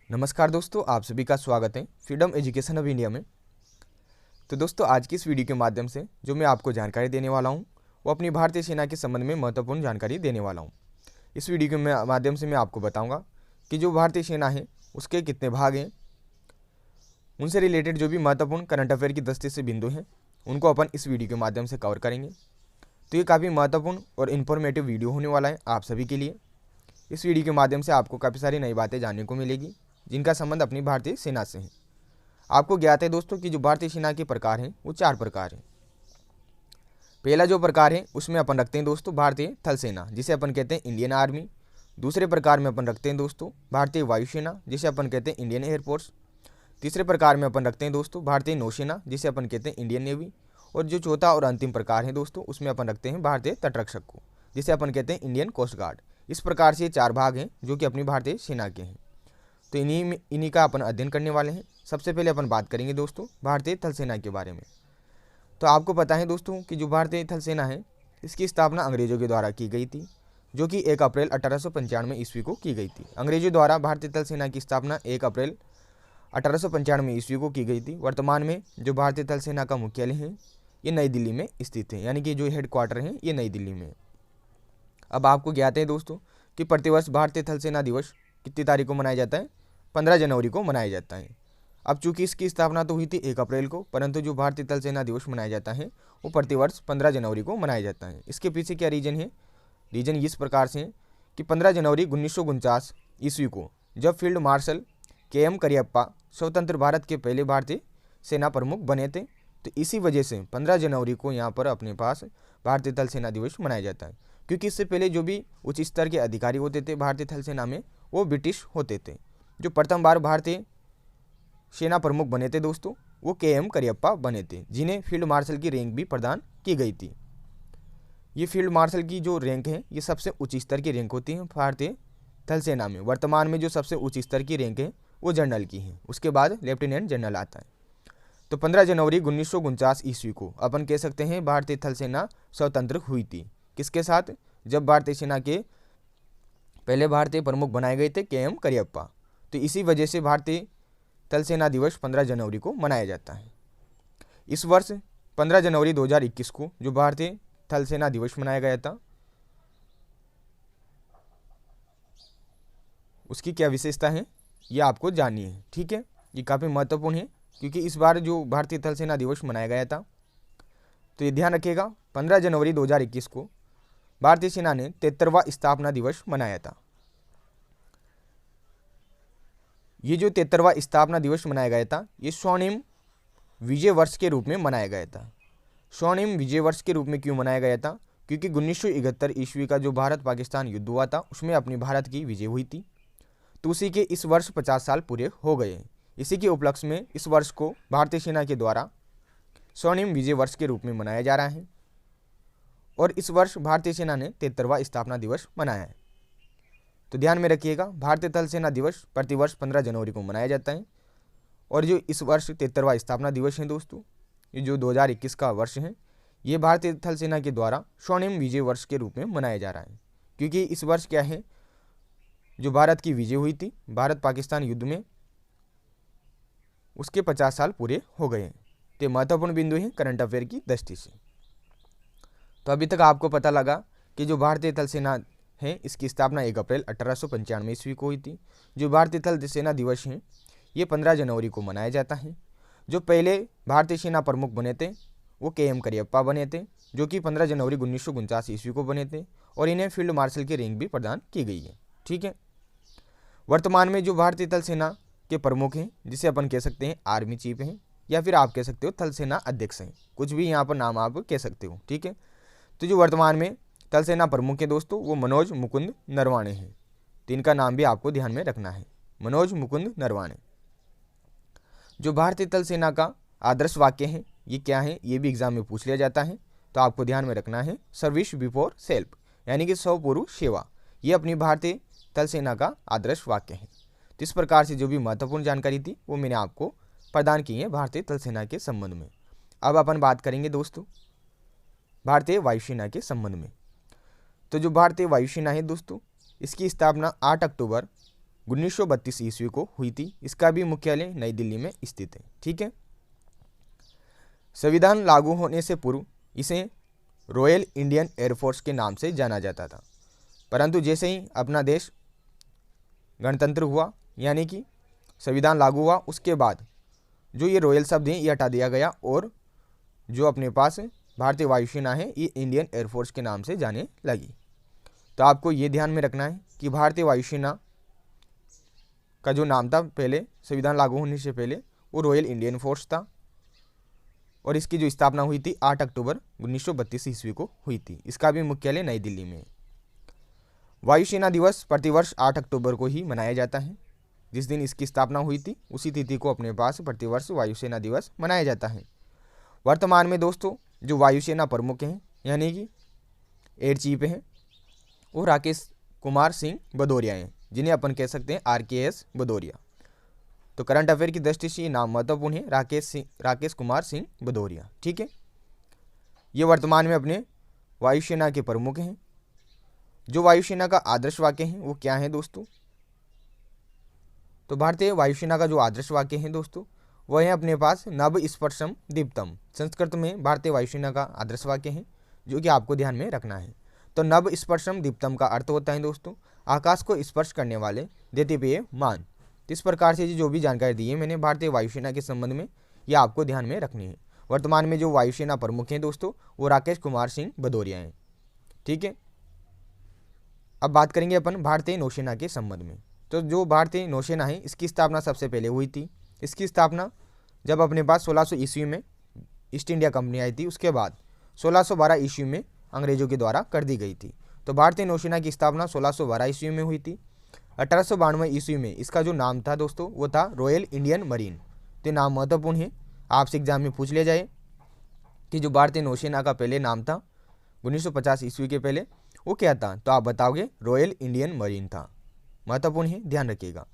नमस्कार दोस्तों, आप सभी का स्वागत है फ्रीडम एजुकेशन ऑफ इंडिया में। तो दोस्तों, आज की इस वीडियो के माध्यम से जो मैं आपको जानकारी देने वाला हूं, वो अपनी भारतीय सेना के संबंध में महत्वपूर्ण जानकारी देने वाला हूं। इस वीडियो के माध्यम से मैं आपको बताऊंगा कि जो भारतीय सेना है उसके कितने भाग हैं, उनसे रिलेटेड जो भी महत्वपूर्ण करंट अफेयर की 10 से बिंदु हैं उनको अपन इस वीडियो के माध्यम से कवर करेंगे। तो ये काफ़ी महत्वपूर्ण और इन्फॉर्मेटिव वीडियो होने वाला है आप सभी के लिए। इस वीडियो के माध्यम से आपको काफ़ी सारी नई बातें जानने को मिलेगी जिनका संबंध अपनी भारतीय सेना से है। आपको ज्ञात है दोस्तों कि जो भारतीय सेना के प्रकार हैं वो 4 प्रकार हैं। पहला जो प्रकार है उसमें अपन रखते हैं दोस्तों भारतीय थल सेना, जिसे अपन कहते हैं इंडियन आर्मी। दूसरे प्रकार में अपन रखते हैं दोस्तों भारतीय वायुसेना, जिसे अपन कहते हैं इंडियन एयरफोर्स। तीसरे प्रकार में अपन रखते हैं दोस्तों भारतीय नौसेना, जिसे अपन कहते हैं इंडियन नेवी। और जो चौथा और अंतिम प्रकार है दोस्तों उसमें अपन रखते हैं भारतीय तटरक्षक को, जिसे अपन कहते हैं इंडियन कोस्ट गार्ड। इस प्रकार से ये 4 भाग हैं जो कि अपनी भारतीय सेना के हैं। तो इन्हीं का अपन अध्ययन करने वाले हैं। सबसे पहले अपन बात करेंगे दोस्तों भारतीय थल सेना के बारे में। तो आपको पता है दोस्तों कि जो भारतीय थल सेना है इसकी स्थापना अंग्रेजों के द्वारा की गई थी, जो कि 1 अप्रैल 1895 ईस्वी को की गई थी। अंग्रेजों द्वारा भारतीय थल सेना की स्थापना 1 अप्रैल 1895 ईस्वी को की गई थी। वर्तमान में जो भारतीय थल सेना का मुख्यालय है ये नई दिल्ली में स्थित है, यानी कि जो हेडक्वार्टर है ये नई दिल्ली में है। अब आपको ज्ञात है दोस्तों कि प्रतिवर्ष भारतीय थल सेना दिवस कितनी तारीख को मनाया जाता है? 15 जनवरी को मनाया जाता है। अब चूंकि इसकी स्थापना तो हुई थी 1 अप्रैल को, परंतु जो भारतीय थल सेना दिवस मनाया जाता है वो प्रतिवर्ष 15 जनवरी को मनाया जाता है। इसके पीछे क्या रीजन है? रीजन इस प्रकार से है कि 15 जनवरी 1949 ईस्वी को जब फील्ड मार्शल KM करियप्पा स्वतंत्र भारत के पहले भारतीय सेना प्रमुख बने थे, तो इसी वजह से 15 जनवरी को यहाँ पर अपने पास भारतीय थल सेना दिवस मनाया जाता है। क्योंकि इससे पहले जो भी उच्च स्तर के अधिकारी होते थे भारतीय थल सेना में वो ब्रिटिश होते थे। जो प्रथम बार भारतीय सेना प्रमुख बने थे दोस्तों वो KM करियप्पा बने थे, जिन्हें फील्ड मार्शल की रैंक भी प्रदान की गई थी। ये फील्ड मार्शल की जो रैंक है ये सबसे उच्च स्तर की रैंक होती है भारतीय थल सेना में। वर्तमान में जो सबसे उच्च स्तर की रैंक है वो जनरल की है, उसके बाद लेफ्टिनेंट जनरल आता है। तो 15 जनवरी 1949 ईस्वी को अपन कह सकते हैं भारतीय थल सेना स्वतंत्र हुई थी। किसके साथ? जब भारतीय सेना के पहले भारतीय प्रमुख बनाए गए थे KM करियप्पा। तो इसी वजह से भारतीय थल सेना दिवस 15 जनवरी को मनाया जाता है। इस वर्ष 15 जनवरी 2021 को जो भारतीय थल सेना दिवस मनाया गया था उसकी क्या विशेषता है ये आपको जाननी है। ठीक है, ये काफ़ी महत्वपूर्ण है क्योंकि इस बार जो भारतीय थल सेना दिवस मनाया गया था, तो ये ध्यान रखिएगा 15 जनवरी 2021 को भारतीय सेना ने 73वां स्थापना दिवस मनाया था। ये जो 73वां स्थापना दिवस मनाया गया था ये स्वर्णिम विजय वर्ष के रूप में मनाया गया था। स्वर्णिम विजय वर्ष के रूप में क्यों मनाया गया था? क्योंकि 1971 ईस्वी का जो भारत पाकिस्तान युद्ध हुआ था उसमें अपनी भारत की विजय हुई थी। तो उसी के इस वर्ष 50 साल पूरे हो गए। इसी के उपलक्ष्य में इस वर्ष को भारतीय सेना के द्वारा स्वर्णिम विजय वर्ष के रूप में मनाया जा रहा है। और इस वर्ष भारतीय सेना ने 73वां स्थापना दिवस मनाया है। तो ध्यान में रखिएगा भारतीय थल सेना दिवस प्रतिवर्ष 15 जनवरी को मनाया जाता है। और जो इस वर्ष 73वां स्थापना दिवस है दोस्तों, ये जो 2021 का वर्ष है ये भारतीय थल सेना के द्वारा स्वर्णिम विजय वर्ष के रूप में मनाया जा रहा है। क्योंकि इस वर्ष क्या है, जो भारत की विजय हुई थी भारत पाकिस्तान युद्ध में, उसके 50 साल पूरे हो गए हैं। तो महत्वपूर्ण बिंदु है करंट अफेयर की दृष्टि से। तो अभी तक आपको पता लगा कि जो भारतीय थल सेना है इसकी स्थापना 1 अप्रैल 1895 ईस्वी को हुई थी। जो भारतीय थल सेना दिवस है ये 15 जनवरी को मनाया जाता है। जो पहले भारतीय सेना प्रमुख बने थे वो KM करियप्पा बने थे, जो कि 15 जनवरी 1949 ईस्वी को बने थे। और इन्हें फील्ड मार्शल की रैंक भी प्रदान की गई है। ठीक है, वर्तमान में जो भारतीय थल सेना के प्रमुख हैं, जिसे अपन कह सकते हैं आर्मी चीफ हैं, या फिर आप कह सकते हो थल सेना अध्यक्ष हैं, कुछ भी यहाँ पर नाम आप कह सकते हो। ठीक है, तो जो वर्तमान में थल सेना प्रमुख है दोस्तों वो मनोज मुकुंद नरवाणे हैं। तो इनका नाम भी आपको ध्यान में रखना है, मनोज मुकुंद नरवाणे। जो भारतीय थल सेना का आदर्श वाक्य है ये क्या है, ये भी एग्जाम में पूछ लिया जाता है। तो आपको ध्यान में रखना है सर्विस बिफोर सेल्फ, यानी कि स्व पूर्व सेवा। ये अपनी भारतीय थल सेना का आदर्श वाक्य है। तो इस प्रकार से जो भी महत्वपूर्ण जानकारी थी वो मैंने आपको प्रदान की है भारतीय थल सेना के संबंध में। अब अपन बात करेंगे दोस्तों भारतीय वायुसेना के संबंध में। तो जो भारतीय वायुसेना है दोस्तों इसकी स्थापना 8 अक्टूबर 1932 ईस्वी को हुई थी। इसका भी मुख्यालय नई दिल्ली में स्थित है। ठीक है। संविधान लागू होने से पूर्व इसे रॉयल इंडियन एयरफोर्स के नाम से जाना जाता था, परंतु जैसे ही अपना देश गणतंत्र हुआ, यानी कि संविधान लागू हुआ, उसके बाद जो ये रॉयल शब्द है ये हटा दिया गया और जो अपने पास भारतीय वायुसेना है ये इंडियन एयरफोर्स के नाम से जाने लगी। तो आपको ये ध्यान में रखना है कि भारतीय वायुसेना का जो नाम था पहले संविधान लागू होने से पहले वो रॉयल इंडियन फोर्स था और इसकी जो स्थापना हुई थी 8 अक्टूबर 1932 ईस्वी को हुई थी। इसका भी मुख्यालय नई दिल्ली में है। वायुसेना दिवस प्रतिवर्ष 8 अक्टूबर को ही मनाया जाता है। जिस दिन इसकी स्थापना हुई थी उसी तिथि को अपने पास प्रतिवर्ष वायुसेना दिवस मनाया जाता है। वर्तमान में दोस्तों जो वायुसेना प्रमुख हैं यानी कि एयर चीफ हैं वो राकेश कुमार सिंह भदौरिया हैं, जिन्हें अपन कह सकते हैं RKS भदौरिया। तो करंट अफेयर की दृष्टि से ये नाम महत्वपूर्ण है, राकेश कुमार सिंह भदौरिया। ठीक है। ये वर्तमान में अपने वायुसेना के प्रमुख हैं। जो वायुसेना का आदर्श वाक्य है वो क्या है दोस्तों? तो भारतीय वायुसेना का जो आदर्श वाक्य है दोस्तों वह है अपने पास नभ स्पर्शम दीप्तम। संस्कृत में भारतीय वायुसेना का आदर्श वाक्य है जो कि आपको ध्यान में रखना है। तो नभ स्पर्शम दीप्तम का अर्थ होता है दोस्तों आकाश को स्पर्श करने वाले देदीप्यमान। इस प्रकार से जो भी जानकारी दी है मैंने भारतीय वायुसेना के संबंध में ये आपको ध्यान में रखनी है। वर्तमान में जो वायुसेना प्रमुख हैं दोस्तों वो राकेश कुमार सिंह भदौरिया हैं। ठीक है। अब बात करेंगे अपन भारतीय नौसेना के संबंध में। तो जो भारतीय नौसेना है इसकी स्थापना सबसे पहले हुई थी। इसकी स्थापना जब अपने पास 1600 ईस्वी में ईस्ट इंडिया कंपनी आई थी, उसके बाद 1612 ईस्वी में अंग्रेजों के द्वारा कर दी गई थी। तो भारतीय नौसेना की स्थापना 1612 ईस्वी में हुई थी। 1892 ईस्वी में इसका जो नाम था दोस्तों वो था रॉयल इंडियन मरीन। तो नाम महत्वपूर्ण है, आपसे एग्जाम में पूछ लिया जाए कि जो भारतीय नौसेना का पहले नाम था 1950 ईस्वी के पहले वो क्या था, तो आप बताओगे रॉयल इंडियन मरीन था। महत्वपूर्ण है, ध्यान रखिएगा।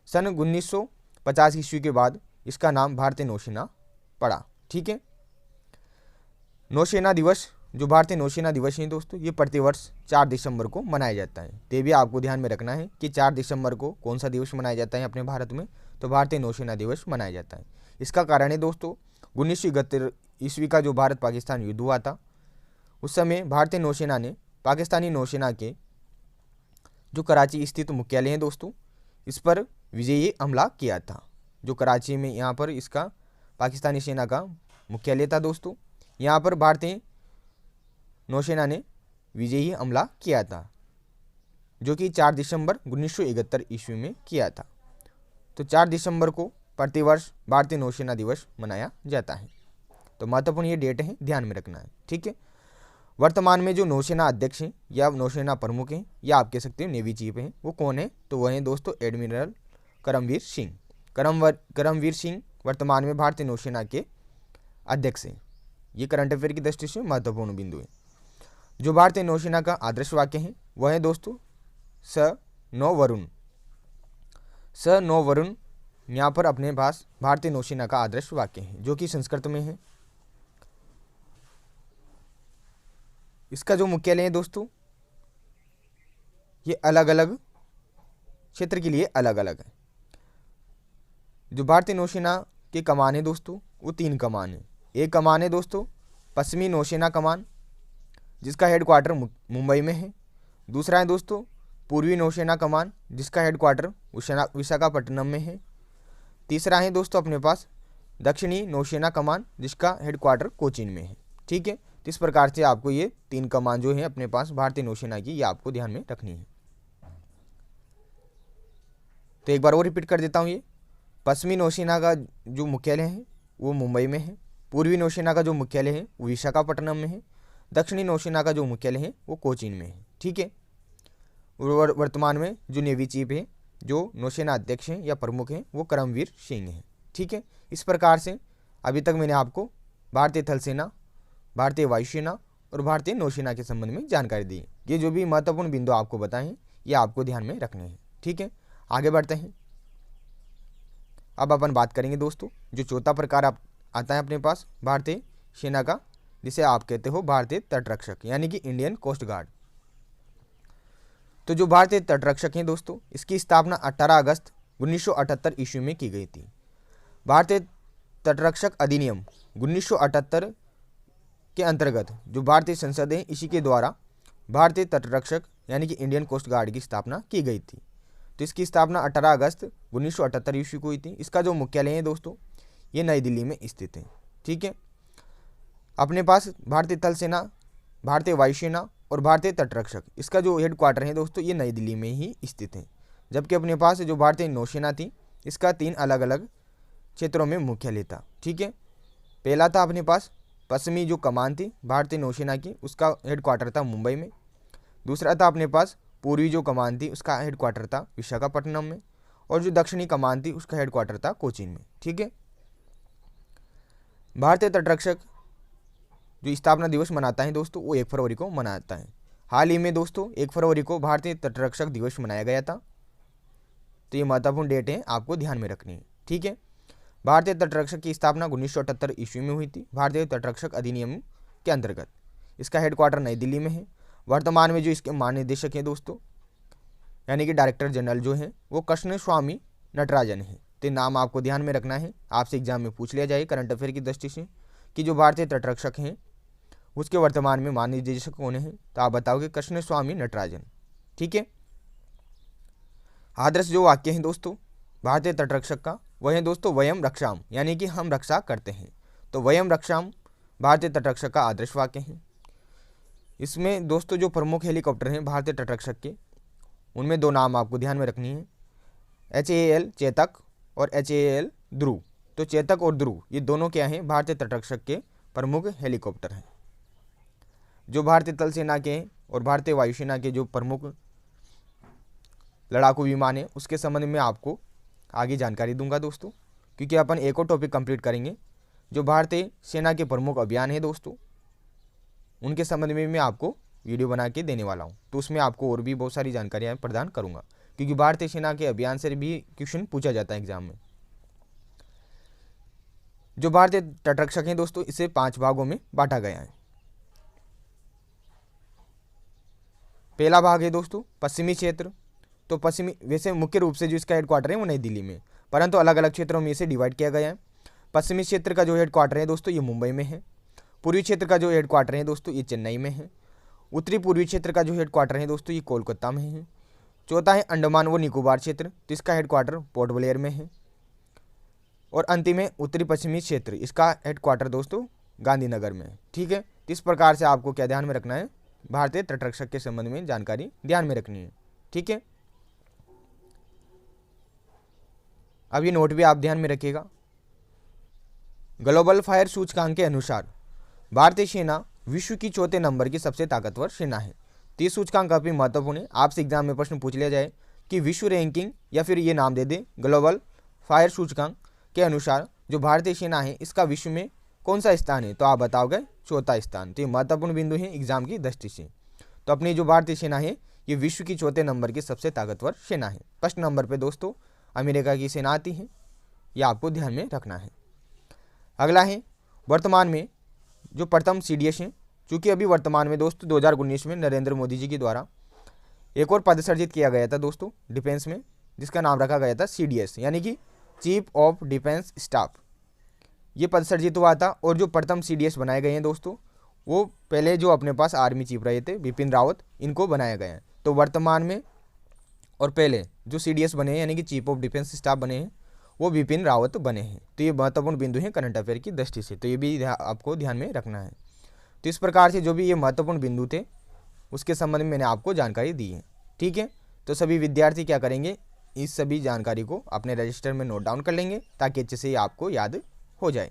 सन 1950 ईस्वी के बाद इसका नाम भारतीय नौसेना पड़ा। ठीक है। नौसेना दिवस, जो भारतीय नौसेना दिवस है दोस्तों ये प्रतिवर्ष 4 दिसंबर को मनाया जाता है। तो भी आपको ध्यान में रखना है कि 4 दिसंबर को कौन सा दिवस मनाया जाता है अपने भारत में, तो भारतीय नौसेना दिवस मनाया जाता है। इसका कारण है दोस्तों 1971 ईस्वी का जो भारत पाकिस्तान युद्ध हुआ था उस समय भारतीय नौसेना ने पाकिस्तानी नौसेना के जो कराची स्थित मुख्यालय है दोस्तों इस पर विजयी हमला किया था। जो कराची में यहाँ पर इसका पाकिस्तानी सेना का मुख्यालय था दोस्तों, यहाँ पर भारतीय नौसेना ने विजयी हमला किया था जो कि 4 दिसंबर 1971 ईस्वी में किया था। तो 4 दिसंबर को प्रतिवर्ष भारतीय नौसेना दिवस मनाया जाता है। तो महत्वपूर्ण ये डेट है, ध्यान में रखना है। ठीक है। वर्तमान में जो नौसेना अध्यक्ष हैं या नौसेना प्रमुख हैं या आप कह सकते हो नेवी चीफ हैं वो कौन है, तो वह हैं दोस्तों एडमिरल करमवीर सिंह। करमवीर सिंह वर्तमान में भारतीय नौसेना के अध्यक्ष हैं। ये करंट अफेयर की दृष्टि से महत्वपूर्ण बिंदु है। जो भारतीय नौसेना का आदर्श वाक्य है वह है दोस्तों स नो वरुण। स नो वरुण यहाँ पर अपने पास भारतीय नौसेना का आदर्श वाक्य है जो कि संस्कृत में है। इसका जो मुख्यालय है दोस्तों ये अलग अलग क्षेत्र के लिए अलग अलग है। जो भारतीय नौसेना के कमान है दोस्तों वो 3 कमान है। एक कमान है दोस्तों पश्चिमी नौसेना कमान जिसका हेडक्वार्टर मुंबई में है। दूसरा है दोस्तों पूर्वी नौसेना कमान जिसका हेडक्वार्टर विशाखापट्टनम में है। तीसरा है दोस्तों अपने पास दक्षिणी नौसेना कमान जिसका हेडक्वार्टर कोचीन में है। ठीक है। तो इस प्रकार से आपको ये 3 कमान जो है अपने पास भारतीय नौसेना की ये आपको ध्यान में रखनी है। तो एक बार और रिपीट कर देता हूँ। ये पश्चिमी नौसेना का जो मुख्यालय है वो मुंबई में है। पूर्वी नौसेना का जो मुख्यालय है वो विशाखापट्टनम में है। दक्षिणी नौसेना का जो मुख्यालय है वो कोचीन में है। ठीक है। वर्तमान में जो नेवी चीफ है जो नौसेना अध्यक्ष हैं या प्रमुख हैं वो करमवीर सिंह हैं। ठीक है। इस प्रकार से अभी तक मैंने आपको भारतीय थल सेना, भारतीय वायुसेना और भारतीय नौसेना के संबंध में जानकारी दी। ये जो भी महत्वपूर्ण बिंदु आपको बताए हैं ये आपको ध्यान में रखने हैं। ठीक है। आगे बढ़ते हैं। अब अपन बात करेंगे दोस्तों जो चौथा प्रकार आता है अपने पास भारतीय सेना का, जिसे आप कहते हो भारतीय तटरक्षक यानी कि इंडियन कोस्ट गार्ड। तो जो भारतीय तटरक्षक हैं दोस्तों, इसकी स्थापना 18 अगस्त 1978 ईस्वी में की गई थी। भारतीय तटरक्षक अधिनियम 1978 के अंतर्गत जो भारतीय संसद है, इसी के द्वारा भारतीय तटरक्षक यानी कि इंडियन कोस्ट गार्ड की स्थापना की गई थी। तो इसकी स्थापना 18 अगस्त 1978 ईस्वी को हुई थी। इसका जो मुख्यालय है दोस्तों, ये नई दिल्ली में स्थित है। ठीक है, अपने पास भारतीय थल सेना, भारतीय वायुसेना और भारतीय तटरक्षक, इसका जो हेडक्वार्टर है दोस्तों, ये नई दिल्ली में ही स्थित है। जबकि अपने पास जो भारतीय नौसेना थी, इसका 3 अलग अलग क्षेत्रों में मुख्यालय था। ठीक है, पहला था अपने पास पश्चिमी जो कमान थी भारतीय नौसेना की, उसका हेडक्वार्टर था मुंबई में। दूसरा था अपने पास पूर्वी जो कमान थी, उसका हेडक्वार्टर था विशाखापट्टनम में। और जो दक्षिणी कमान थी, उसका हेडक्वार्टर था कोचीन में। ठीक है, भारतीय तटरक्षक जो स्थापना दिवस मनाता है दोस्तों, वो 1 फरवरी को मनाता है। हाल ही में दोस्तों 1 फरवरी को भारतीय तटरक्षक दिवस मनाया गया था। तो ये महत्वपूर्ण डेट है, आपको ध्यान में रखनी है। ठीक है, भारतीय तटरक्षक की स्थापना 1978 ईस्वी में हुई थी, भारतीय तटरक्षक अधिनियम के अंतर्गत। इसका हेडक्वार्टर नई दिल्ली में है। वर्तमान में जो इसके महानिदेशक हैं दोस्तों, यानी कि डायरेक्टर जनरल जो हैं, वो कृष्णस्वामी नटराजन है। तो नाम आपको ध्यान में रखना है, आपसे एग्जाम में पूछ लिया जाए करंट अफेयर की दृष्टि से कि जो भारतीय तटरक्षक हैं उसके वर्तमान में महानिदेशक कौन है, तो आप बताओगे कृष्णस्वामी नटराजन। ठीक है, आदर्श जो वाक्य हैं दोस्तों भारतीय तटरक्षक का, वह है दोस्तों वयम रक्षाम, यानी कि हम रक्षा करते हैं। तो वयम रक्षाम भारतीय तटरक्षक का आदर्श वाक्य है। इसमें दोस्तों जो प्रमुख हेलीकॉप्टर हैं भारतीय तटरक्षक के, उनमें 2 नाम आपको ध्यान में रखनी है, HAL चेतक और HAL ध्रुव। तो चेतक और ध्रुव ये दोनों क्या हैं, भारतीय तटरक्षक के प्रमुख हेलीकॉप्टर हैं। जो भारतीय थल सेना के और भारतीय वायुसेना के जो प्रमुख लड़ाकू विमान है, उसके संबंध में आपको आगे जानकारी दूंगा दोस्तों, क्योंकि अपन एक और टॉपिक कंप्लीट करेंगे। जो भारतीय सेना के प्रमुख अभियान है दोस्तों, उनके संबंध में मैं आपको वीडियो बना के देने वाला हूं। तो उसमें आपको और भी बहुत सारी जानकारियां प्रदान करूंगा, क्योंकि भारतीय सेना के अभियान से भी क्वेश्चन पूछा जाता है एग्जाम में। जो भारतीय तटरक्षक हैं दोस्तों, इसे 5 भागों में बांटा गया है। पहला भाग है दोस्तों पश्चिमी क्षेत्र। तो पश्चिमी, वैसे मुख्य रूप से जो इसका हेडक्वार्टर है वो नई दिल्ली में, परंतु अलग अलग क्षेत्रों में इसे डिवाइड किया गया है। पश्चिमी क्षेत्र का जो हेडक्वार्टर है दोस्तों, ये मुंबई में है। पूर्वी क्षेत्र का जो हेडक्वार्टर है दोस्तों, ये चेन्नई में है। उत्तरी पूर्वी क्षेत्र का जो हेडक्वार्टर है दोस्तों, ये कोलकाता में है। चौथा है अंडमान व निकोबार क्षेत्र, तो इसका हेडक्वार्टर पोर्ट ब्लेयर में है। और अंतिम है उत्तरी पश्चिमी क्षेत्र, इसका हेडक्वार्टर दोस्तों गांधीनगर में है। ठीक है, तो इस प्रकार से आपको क्या ध्यान में रखना है, भारतीय तटरक्षक के संबंध में जानकारी ध्यान में रखनी है। ठीक है, अब ये नोट भी आप ध्यान में रखिएगा। ग्लोबल फायर सूचकांक के अनुसार भारतीय सेना विश्व की 4थे नंबर की सबसे ताकतवर सेना है। तो ये सूचकांक काफी महत्वपूर्ण है, आपसे एग्जाम में प्रश्न पूछ लिया जाए कि विश्व रैंकिंग, या फिर ये नाम दे दे ग्लोबल फायर सूचकांक के अनुसार जो भारतीय सेना है इसका विश्व में कौन सा स्थान है, तो आप बताओगे 4था स्थान। तो ये महत्वपूर्ण बिंदु है एग्जाम की दृष्टि से। तो अपनी जो भारतीय सेना है ये विश्व की 4थे नंबर की सबसे ताकतवर सेना है। फर्स्ट नंबर पे दोस्तों अमेरिका की सेना आती है, यह आपको ध्यान में रखना है। अगला है वर्तमान में जो प्रथम CDS है, चूँकि अभी वर्तमान में दोस्तों 2019 में नरेंद्र मोदी जी के द्वारा एक और पद सृजित किया गया था दोस्तों डिफेंस में, जिसका नाम रखा गया था CDS, यानी कि चीफ ऑफ डिफेंस स्टाफ। ये पद सृजित हुआ था और जो प्रथम CDS बनाए गए हैं दोस्तों, वो पहले जो अपने पास आर्मी चीफ रहे थे बिपिन रावत, इनको बनाया गया है। तो वर्तमान में और पहले जो CDS बने हैं यानी कि चीफ ऑफ डिफेंस स्टाफ बने हैं, वो बिपिन रावत बने हैं। तो ये महत्वपूर्ण बिंदु है करंट अफेयर की दृष्टि से, तो ये भी आपको ध्यान में रखना है। तो इस प्रकार से जो भी ये महत्वपूर्ण बिंदु थे उसके संबंध में मैंने आपको जानकारी दी है। ठीक है, तो सभी विद्यार्थी क्या करेंगे, इस सभी जानकारी को अपने रजिस्टर में नोट डाउन कर लेंगे ताकि अच्छे से आपको याद हो जाए।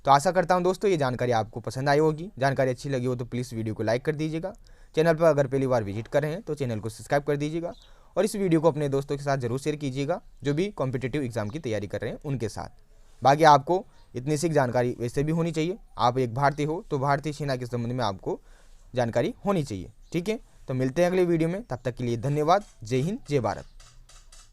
तो आशा करता हूं दोस्तों ये जानकारी आपको पसंद आई होगी। जानकारी अच्छी लगी हो तो प्लीज़ वीडियो को लाइक कर दीजिएगा। चैनल पर अगर पहली बार विजिट कर रहे हैं तो चैनल को सब्सक्राइब कर दीजिएगा और इस वीडियो को अपने दोस्तों के साथ जरूर शेयर कीजिएगा जो भी कॉम्पिटिटिव एग्जाम की तैयारी कर रहे हैं उनके साथ। बाकी आपको इतनी सी जानकारी वैसे भी होनी चाहिए, आप एक भारतीय हो तो भारतीय सेना के संबंध में आपको जानकारी होनी चाहिए। ठीक है, तो मिलते हैं अगले वीडियो में, तब तक के लिए धन्यवाद। जय हिंद, जय भारत।